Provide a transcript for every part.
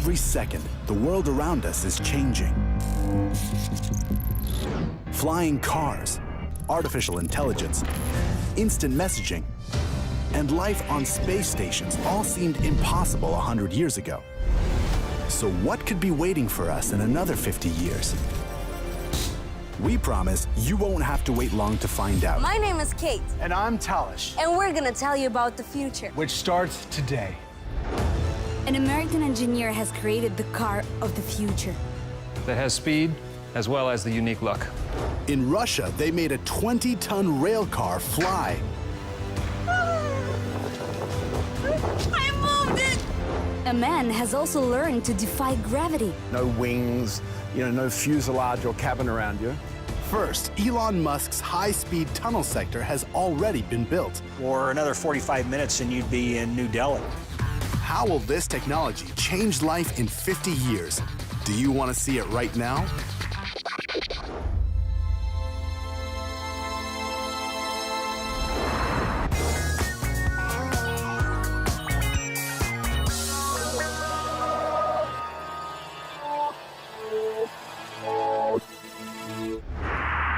Every second, the world around us is changing. Flying cars, artificial intelligence, instant messaging, and life on space stations all seemed impossible 100 years ago. So what could be waiting for us in another 50 years? We promise you won't have to wait long to find out. My name is Kate. And I'm Talish. And we're gonna tell you about the future. Which starts today. An American engineer has created the car of the future. That has speed as well as the unique look. In Russia, they made a 20-ton rail car fly. I moved it! A man has also learned to defy gravity. No wings, no fuselage or cabin around you. First, Elon Musk's high-speed tunnel sector has already been built. Or another 45 minutes and you'd be in New Delhi. How will this technology change life in 50 years? Do you want to see it right now? The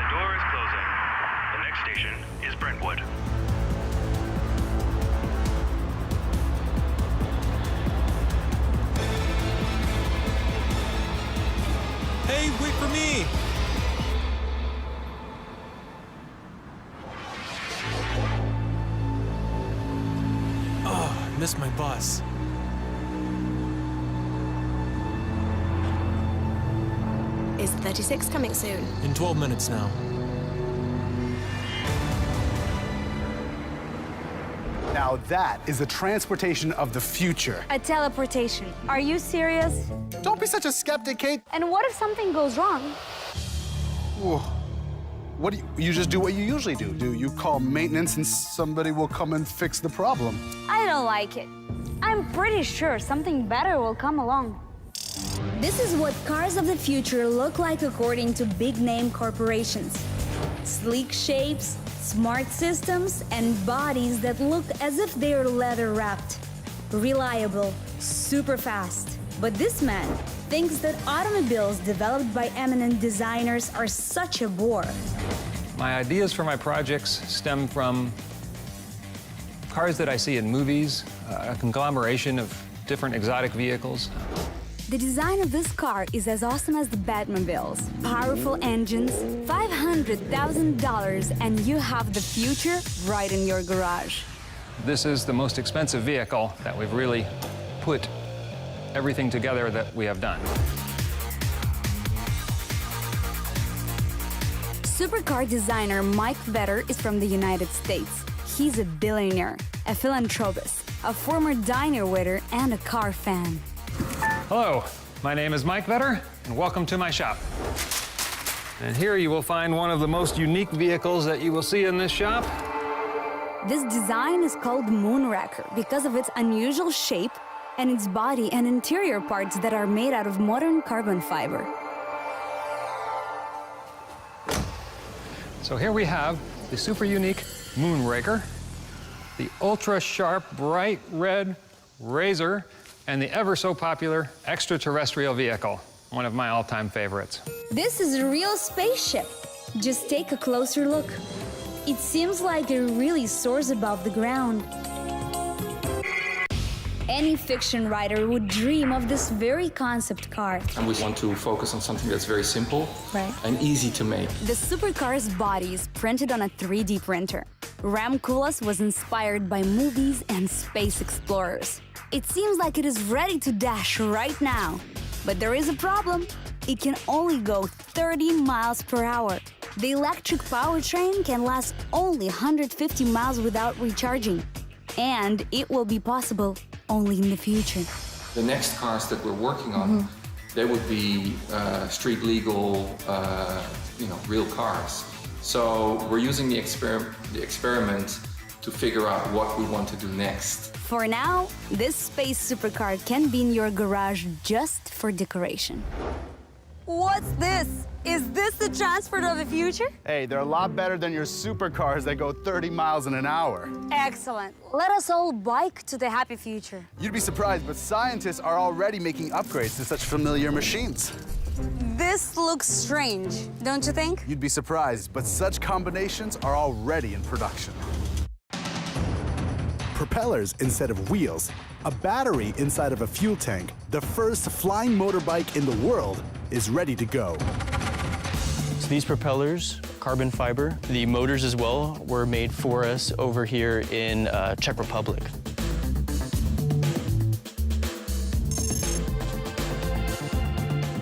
door is closing. The next station is Brentwood. Hey, wait for me! Oh, I missed my bus. Is 36 coming soon? In 12 minutes now. Now that is the transportation of the future. A teleportation. Are you serious? Don't be such a skeptic, Kate. And what if something goes wrong? Ooh. What do you just do what you usually do? Do you call maintenance and somebody will come and fix the problem? I don't like it. I'm pretty sure something better will come along. This is what cars of the future look like according to big-name corporations. Sleek shapes, smart systems, and bodies that look as if they're leather-wrapped. Reliable, super fast. But this man thinks that automobiles developed by eminent designers are such a bore. My ideas for my projects stem from cars that I see in movies, a conglomeration of different exotic vehicles. The design of this car is as awesome as the Batmobiles. Powerful engines, $500,000, and you have the future right in your garage. This is the most expensive vehicle that we've really put everything together that we have done. Supercar designer Mike Vetter is from the United States. He's a billionaire, a philanthropist, a former diner waiter, and a car fan. Hello, my name is Mike Vetter, and welcome to my shop. And here you will find one of the most unique vehicles that you will see in this shop. This design is called Moonraker because of its unusual shape and its body and interior parts that are made out of modern carbon fiber. So here we have the super unique Moonraker, the ultra-sharp, bright red Razor, and the ever-so-popular extraterrestrial vehicle, one of my all-time favorites. This is a real spaceship. Just take a closer look. It seems like it really soars above the ground. Any fiction writer would dream of this very concept car. And we want to focus on something that's very simple and easy to make. The supercar's body is printed on a 3D printer. Ramkulas was inspired by movies and space explorers. It seems like it is ready to dash right now. But there is a problem. It can only go 30 miles per hour. The electric powertrain can last only 150 miles without recharging. And it will be possible only in the future. The next cars that we're working on, they would be street legal, real cars. So we're using the experiment to figure out what we want to do next. For now, this space supercar can be in your garage just for decoration. What's this? Is this the transport of the future? Hey, they're a lot better than your supercars that go 30 miles an hour. Excellent. Let us all bike to the happy future. You'd be surprised, but scientists are already making upgrades to such familiar machines. This looks strange, don't you think? You'd be surprised, but such combinations are already in production. Propellers instead of wheels, a battery inside of a fuel tank, the first flying motorbike in the world is ready to go. So these propellers, carbon fiber, the motors as well, were made for us over here in Czech Republic.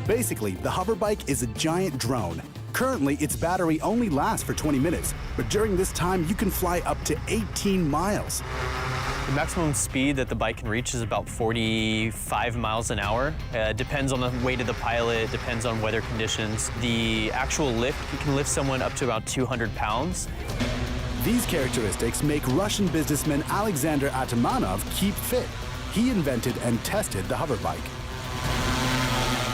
Basically, the Hoverbike is a giant drone. Currently, its battery only lasts for 20 minutes, but during this time, you can fly up to 18 miles. The maximum speed that the bike can reach is about 45 miles an hour. Depends on the weight of the pilot, depends on weather conditions. The actual lift, you can lift someone up to about 200 pounds. These characteristics make Russian businessman Alexander Atamanov keep fit. He invented and tested the Hoverbike.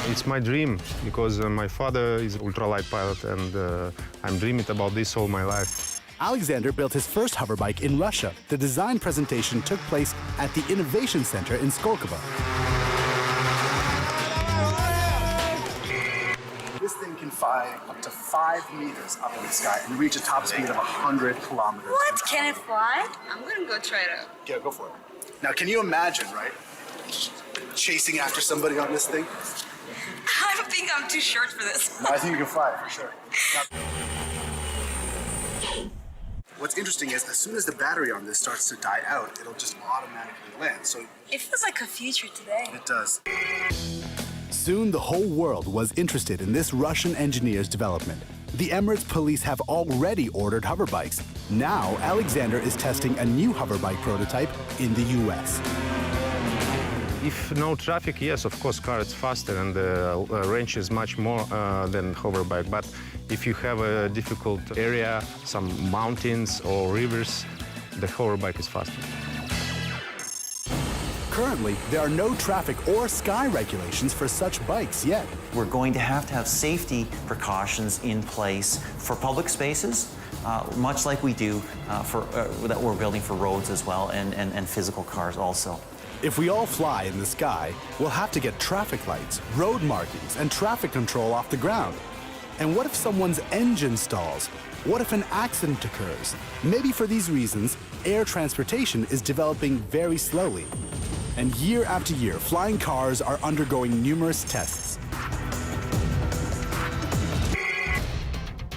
It's my dream because my father is an ultralight pilot and I'm dreaming about this all my life. Alexander built his first hoverbike in Russia. The design presentation took place at the Innovation Center in Skolkovo. This thing can fly up to 5 meters up in the sky and reach a top speed of 100 kilometers. What? Can it fly? I'm gonna go try it out. Yeah, go for it. Now, can you imagine, right, chasing after somebody on this thing? I think I'm too short for this. No, I think you can fly it, for sure. Now, what's interesting is, as soon as the battery on this starts to die out, it'll just automatically land. So it feels like a future today. it does. Soon, the whole world was interested in this Russian engineer's development. The Emirates police have already ordered hoverbikes. Now, Alexander is testing a new hoverbike prototype in the US. If no traffic, yes, of course, car is faster and the range is much more than hoverbike. But if you have a difficult area, some mountains or rivers, the hoverbike is faster. Currently, there are no traffic or sky regulations for such bikes yet. We're going to have safety precautions in place for public spaces, much like we do that we're building for roads as well, and physical cars also. If we all fly in the sky, we'll have to get traffic lights, road markings, and traffic control off the ground. And what if someone's engine stalls? What if an accident occurs? Maybe for these reasons, air transportation is developing very slowly. And year after year, flying cars are undergoing numerous tests.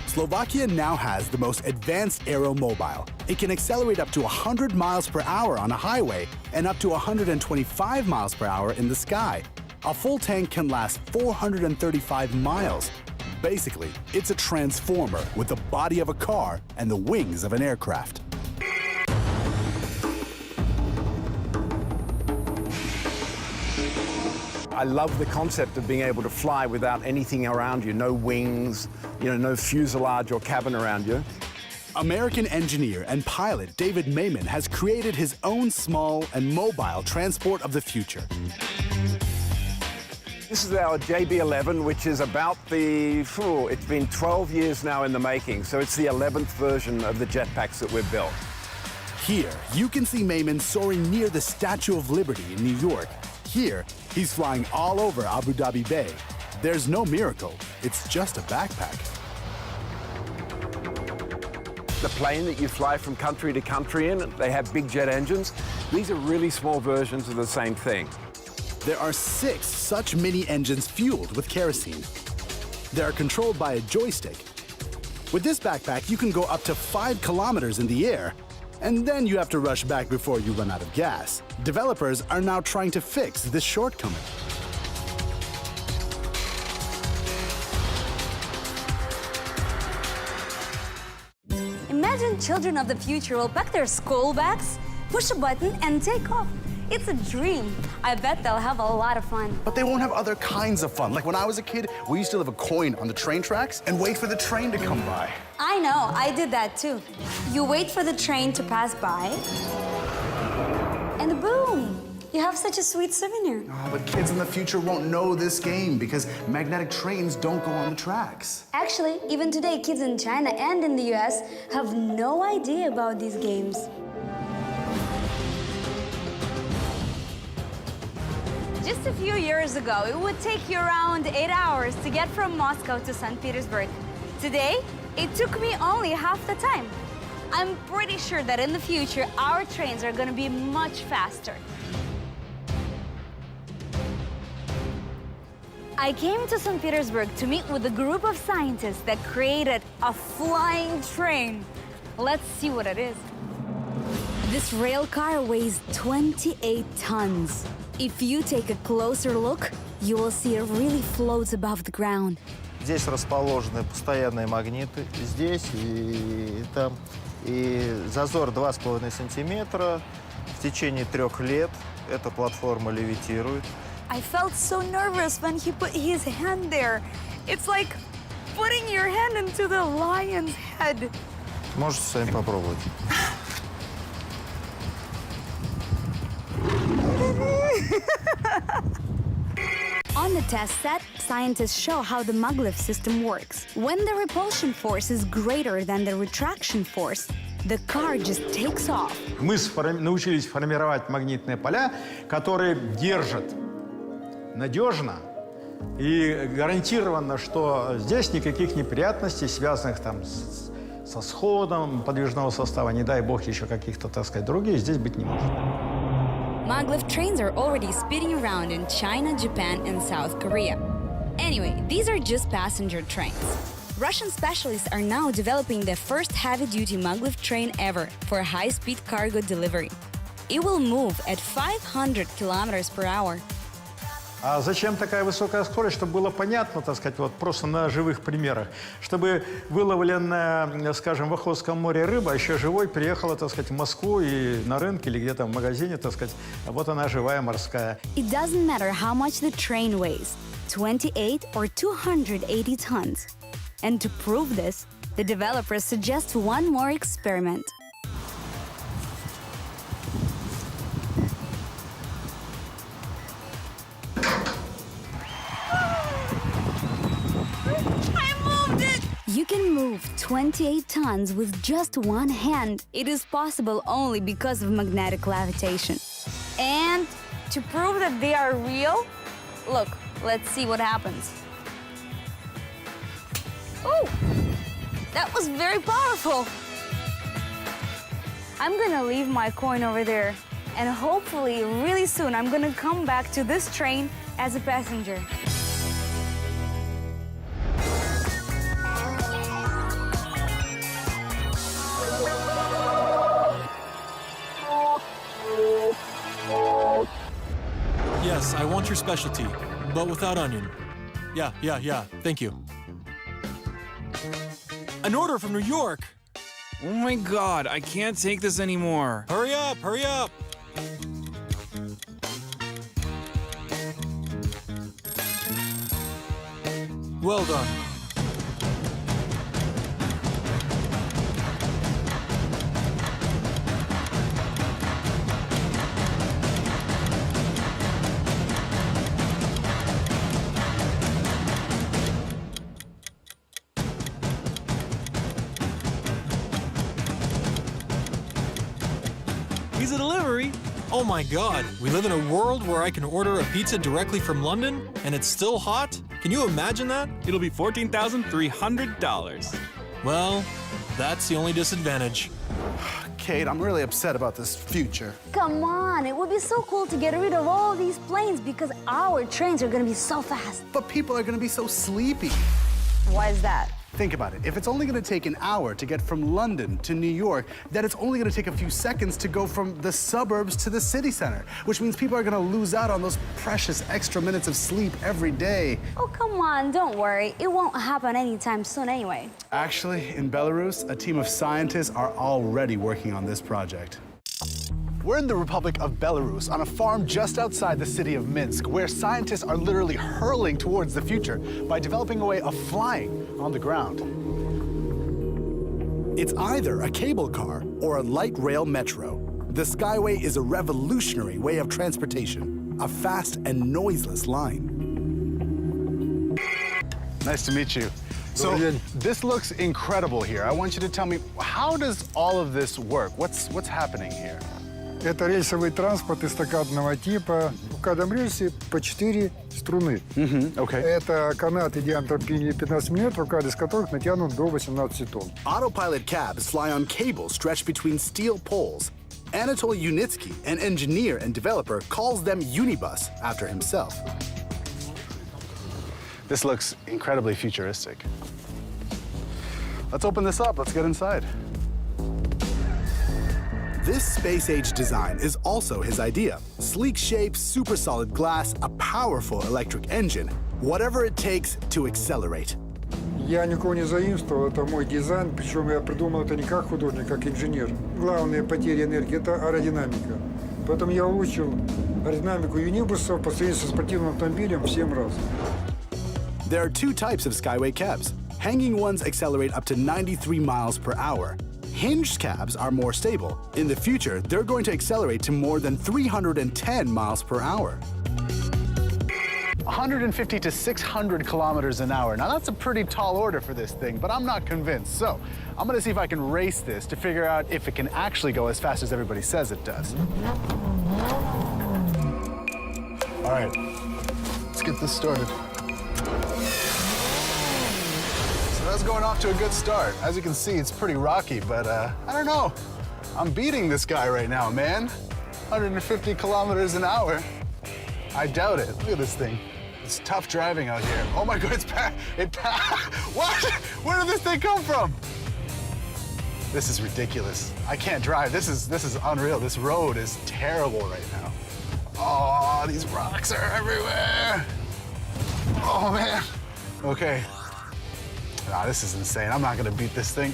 Slovakia now has the most advanced aeromobile. It can accelerate up to 100 miles per hour on a highway and up to 125 miles per hour in the sky. A full tank can last 435 miles. Basically, it's a transformer with the body of a car and the wings of an aircraft. I love the concept of being able to fly without anything around you, no wings, no fuselage or cabin around you. American engineer and pilot David Mayman has created his own small and mobile transport of the future. This is our JB11, which is about it's been 12 years now in the making, so it's the 11th version of the jetpacks that we've built. Here, you can see Mayman soaring near the Statue of Liberty in New York. Here, he's flying all over Abu Dhabi Bay. There's no miracle, it's just a backpack. The plane that you fly from country to country in, they have big jet engines. These are really small versions of the same thing. There are 6 such mini engines fueled with kerosene. They are controlled by a joystick. With this backpack, you can go up to 5 kilometers in the air, and then you have to rush back before you run out of gas. Developers are now trying to fix this shortcoming. Imagine children of the future will pack their school bags, push a button, and take off. It's a dream. I bet they'll have a lot of fun. But they won't have other kinds of fun. Like when I was a kid, we used to leave a coin on the train tracks and wait for the train to come by. I know, I did that too. You wait for the train to pass by, and boom, You have such a sweet souvenir. Oh, but kids in the future won't know this game because magnetic trains don't go on the tracks. Actually, even today, kids in China and in the US have no idea about these games. Just a few years ago, it would take you around 8 hours to get from Moscow to St. Petersburg. Today, it took me only half the time. I'm pretty sure that in the future, our trains are going to be much faster. I came to St. Petersburg to meet with a group of scientists that created a flying train. Let's see what it is. This rail car weighs 28 tons. If you take a closer look, you will see it really floats above the ground. Здесь расположены постоянные магниты, здесь и там. И зазор 2,5 сантиметра. В течение 3 лет эта платформа левитирует. I felt so nervous when he put his hand there. It's like putting your hand into the lion's head. Можете сами попробовать. On the test set, scientists show how the Maglev system works. When the repulsion force is greater than the retraction force, the car just takes off. Мы научились формировать магнитные поля, которые держат надежно и гарантированно, что здесь никаких неприятностей, связанных там со сходом подвижного состава, не дай бог еще каких-то, так сказать, других, здесь быть не может. Maglev trains are already speeding around in China, Japan, and South Korea. Anyway, these are just passenger trains. Russian specialists are now developing the first heavy-duty Maglev train ever for high-speed cargo delivery. It will move at 500 kilometers per hour. А зачем такая высокая скорость? Чтобы было понятно, так сказать, вот просто на живых примерах. Чтобы выловленная, скажем, в Охотском море рыба еще живой приехала, так сказать, в Москву и на рынке или где-то в магазине, так сказать, а вот она живая морская. It doesn't matter how much the train weighs, 28 or 280 tons. And to prove this, the developers suggest one more experiment. You can move 28 tons with just one hand. It is possible only because of magnetic levitation. And to prove that they are real, look, let's see what happens. Oh, that was very powerful. I'm gonna leave my coin over there, and hopefully really soon I'm gonna come back to this train as a passenger. Yes, I want your specialty, but without onion. Yeah, thank you. An order from New York! Oh my God, I can't take this anymore. Hurry up, hurry up! Well done. Pizza delivery? Oh my God, we live in a world where I can order a pizza directly from London and it's still hot? Can you imagine that? It'll be $14,300. Well, that's the only disadvantage. Kate, I'm really upset about this future. Come on, it would be so cool to get rid of all these planes because our trains are gonna be so fast. But people are gonna be so sleepy. Why is that? Think about it. If it's only gonna take an hour to get from London to New York, then it's only gonna take a few seconds to go from the suburbs to the city center, which means people are gonna lose out on those precious extra minutes of sleep every day. Oh, come on, don't worry. It won't happen anytime soon anyway. Actually, in Belarus, a team of scientists are already working on this project. We're in the Republic of Belarus on a farm just outside the city of Minsk, where scientists are literally hurling towards the future by developing a way of flying on the ground. It's either a cable car or a light rail metro. The SkyWay is a revolutionary way of transportation, a fast and noiseless line. Nice to meet you. So this looks incredible here. I want you to tell me, how does all of this work? What's happening here? Это рельсовый транспорт эстакадного типа. В каждом рельсе по 4 струны. Это канаты диаметром 15 метров, каждый из которых натянут до 18 тонн. Autopilot cabs fly on cables stretched between steel poles. Anatol Unitsky, an engineer and developer, calls them Unibus after himself. This looks incredibly futuristic. Let's open this up. Let's get inside. This space-age design is also his idea. Sleek shape, super solid glass, a powerful electric engine. Whatever it takes to accelerate. Я никого не заимствовал, это мой дизайн, причем я придумал это не как художник, как инженер. Главная потеря энергии – это аэродинамика. Поэтому я улучшил аэродинамику юнибусов по сравнению со спортивным автомобилем в 7 раз. There are two types of SkyWay cabs. Hanging ones accelerate up to 93 miles per hour. Hinged cabs are more stable. In the future, they're going to accelerate to more than 310 miles per hour. 150 to 600 kilometers an hour. Now that's a pretty tall order for this thing, but I'm not convinced. So I'm gonna see if I can race this to figure out if it can actually go as fast as everybody says it does. All right, let's get this started. So that's going off to a good start. As you can see, it's pretty rocky, but I don't know. I'm beating this guy right now, man. 150 kilometers an hour. I doubt it. Look at this thing. It's tough driving out here. Oh my God, what? Where did this thing come from? This is ridiculous. I can't drive. This is unreal. This road is terrible right now. Oh, these rocks are everywhere. Oh man. Okay. Nah, this is insane. I'm not gonna beat this thing.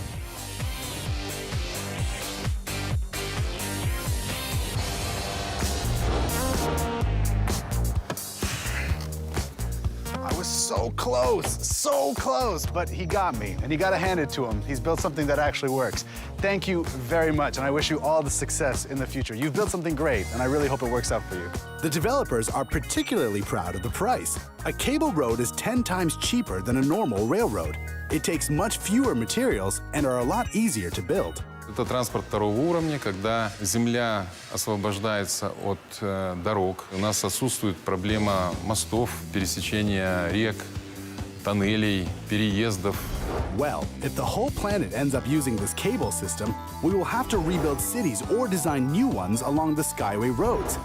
So close, but he got me, and you gotta hand it to him. He's built something that actually works. Thank you very much, and I wish you all the success in the future. You've built something great, and I really hope it works out for you. The developers are particularly proud of the price. A cable road is 10 times cheaper than a normal railroad. It takes much fewer materials and are a lot easier to build. Это транспорт второго уровня, когда земля освобождается от дорог. У нас отсутствует проблема мостов, пересечения рек, тоннелей, переездов. Well, if the whole planet ends up using this cable system, we will have to rebuild cities or design new ones along the SkyWay roads.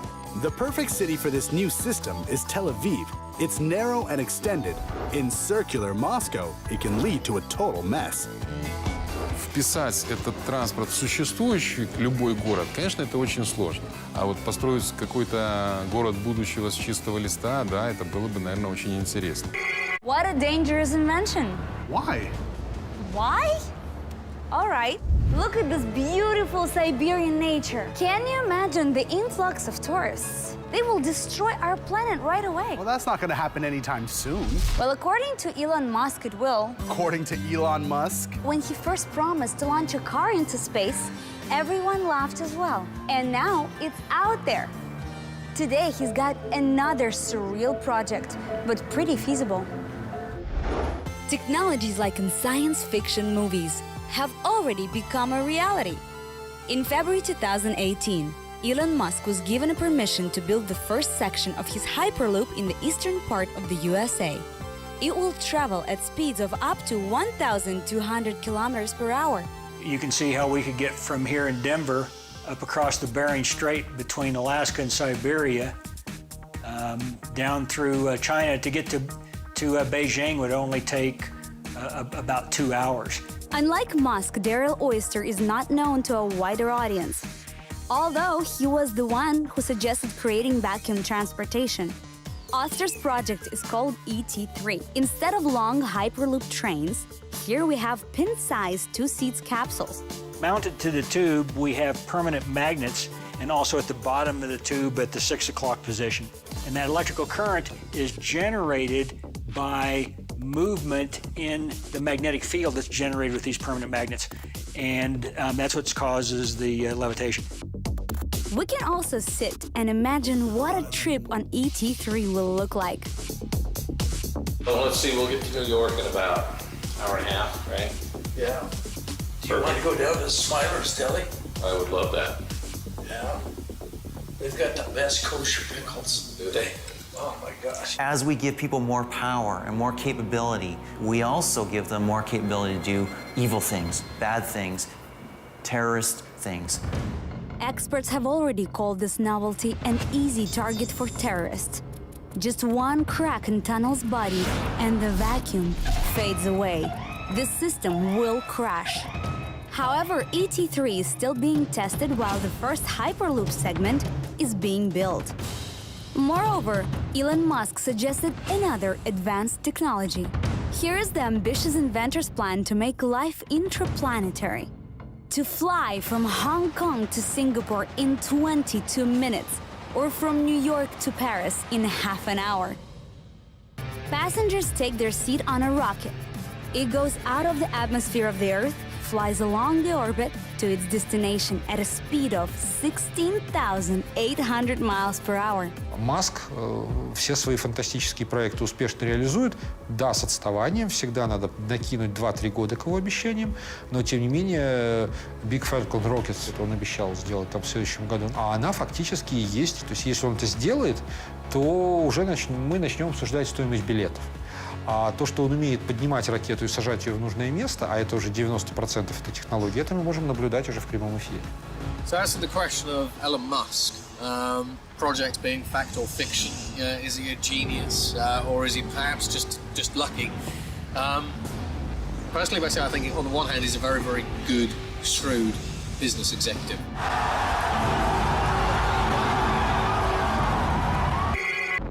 The perfect city for this new system is Tel Aviv. It's narrow and extended. In circular Moscow, it can lead to a total mess. Вписать этот транспорт в существующий любой город, конечно, это очень сложно. А вот построить какой-то город будущего с чистого листа, да, это было бы, наверное, очень интересно. What a dangerous invention. Why? Why? All right. Look at this beautiful Siberian nature. Can you imagine the influx of tourists? They will destroy our planet right away. Well, that's not gonna happen anytime soon. Well, according to Elon Musk, it will. According to Elon Musk? When he first promised to launch a car into space, everyone laughed as well. And now it's out there. Today, he's got another surreal project, but pretty feasible. Technologies like in science fiction movies have already become a reality. In February 2018, Elon Musk was given a permission to build the first section of his Hyperloop in the eastern part of the USA. It will travel at speeds of up to 1,200 kilometers per hour. You can see how we could get from here in Denver up across the Bering Strait between Alaska and Siberia, down through China to get to Beijing would only take about 2 hours. Unlike Musk, Daryl Oyster is not known to a wider audience, although he was the one who suggested creating vacuum transportation. Oyster's project is called ET3. Instead of long Hyperloop trains, here we have pin-sized 2-seats capsules. Mounted to the tube, we have permanent magnets, and also at the bottom of the tube at the 6 o'clock position. And that electrical current is generated by movement in the magnetic field that's generated with these permanent magnets. And that's what causes the levitation. We can also sit and imagine what a trip on ET3 will look like. Well, let's see, we'll get to New York in about an hour and a half, right? Yeah. Do you want to go down to Smiler's Deli? I would love that. Yeah. They've got the best kosher pickles. Do they? Oh my gosh. As we give people more power and more capability, we also give them more capability to do evil things, bad things, terrorist things. Experts have already called this novelty an easy target for terrorists. Just one crack in Tunnel's body and the vacuum fades away. This system will crash. However, ET3 is still being tested while the first Hyperloop segment is being built. Moreover, Elon Musk suggested another advanced technology. Here is the ambitious inventor's plan to make life intraplanetary. To fly from Hong Kong to Singapore in 22 minutes, or from New York to Paris in half an hour. Passengers take their seat on a rocket. It goes out of the atmosphere of the Earth, flies along the orbit to its destination at a speed of 16,800 miles per hour. Маск все свои фантастические проекты успешно реализует. Да, с отставанием, всегда надо накинуть 2-3 года к его обещаниям, но тем не менее Big Falcon Rocket он обещал сделать там в следующем году. А она фактически и есть. То есть если он это сделает, то уже мы начнем обсуждать стоимость билетов. А то, что он умеет поднимать ракету и сажать ее в нужное место, а это уже 90% этой технологии, это мы можем наблюдать уже в прямом эфире. So as to the question of Elon Musk, projects being fact or fiction, is he a genius or is he perhaps just lucky? Personally, I think on the one hand he's a very, very good, shrewd business executive.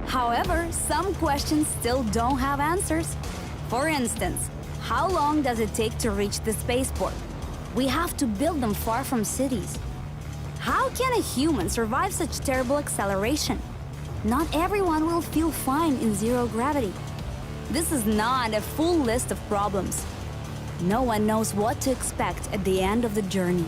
However, some questions still don't have answers. For instance, how long does it take to reach the spaceport? We have to build them far from cities. How can a human survive such terrible acceleration? Not everyone will feel fine in zero gravity. This is not a full list of problems. No one knows what to expect at the end of the journey.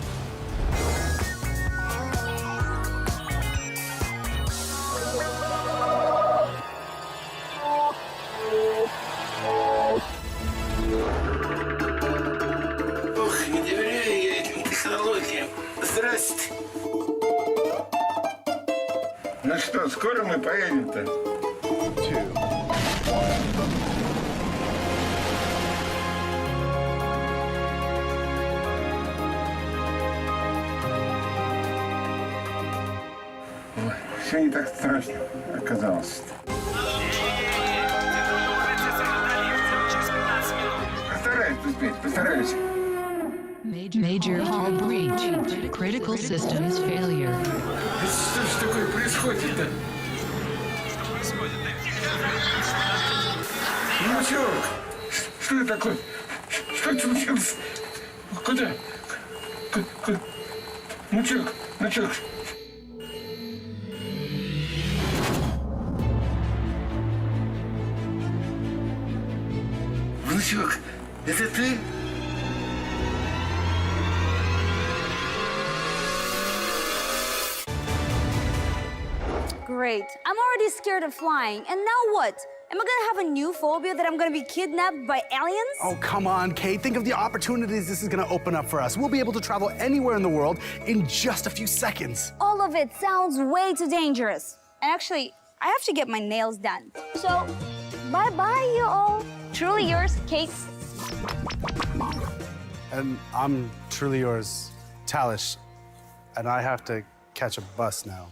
Ох, не доверяю я этим технологиям. Здрасте. Ну что, скоро мы поедем-то? Все не так страшно оказалось. Постараюсь успеть, постараюсь. Major hull breach. Critical systems failure. Что ж такое происходит-то? Внучок, что это такое? Что случилось? Куда? Внучок, внучок. Внучок, это ты? Great. I'm already scared of flying. And now what? Am I gonna have a new phobia that I'm gonna be kidnapped by aliens? Oh, come on, Kate. Think of the opportunities this is gonna open up for us. We'll be able to travel anywhere in the world in just a few seconds. All of it sounds way too dangerous. And actually, I have to get my nails done. So, bye-bye, you all. Truly yours, Kate. And I'm truly yours, Talish. And I have to catch a bus now.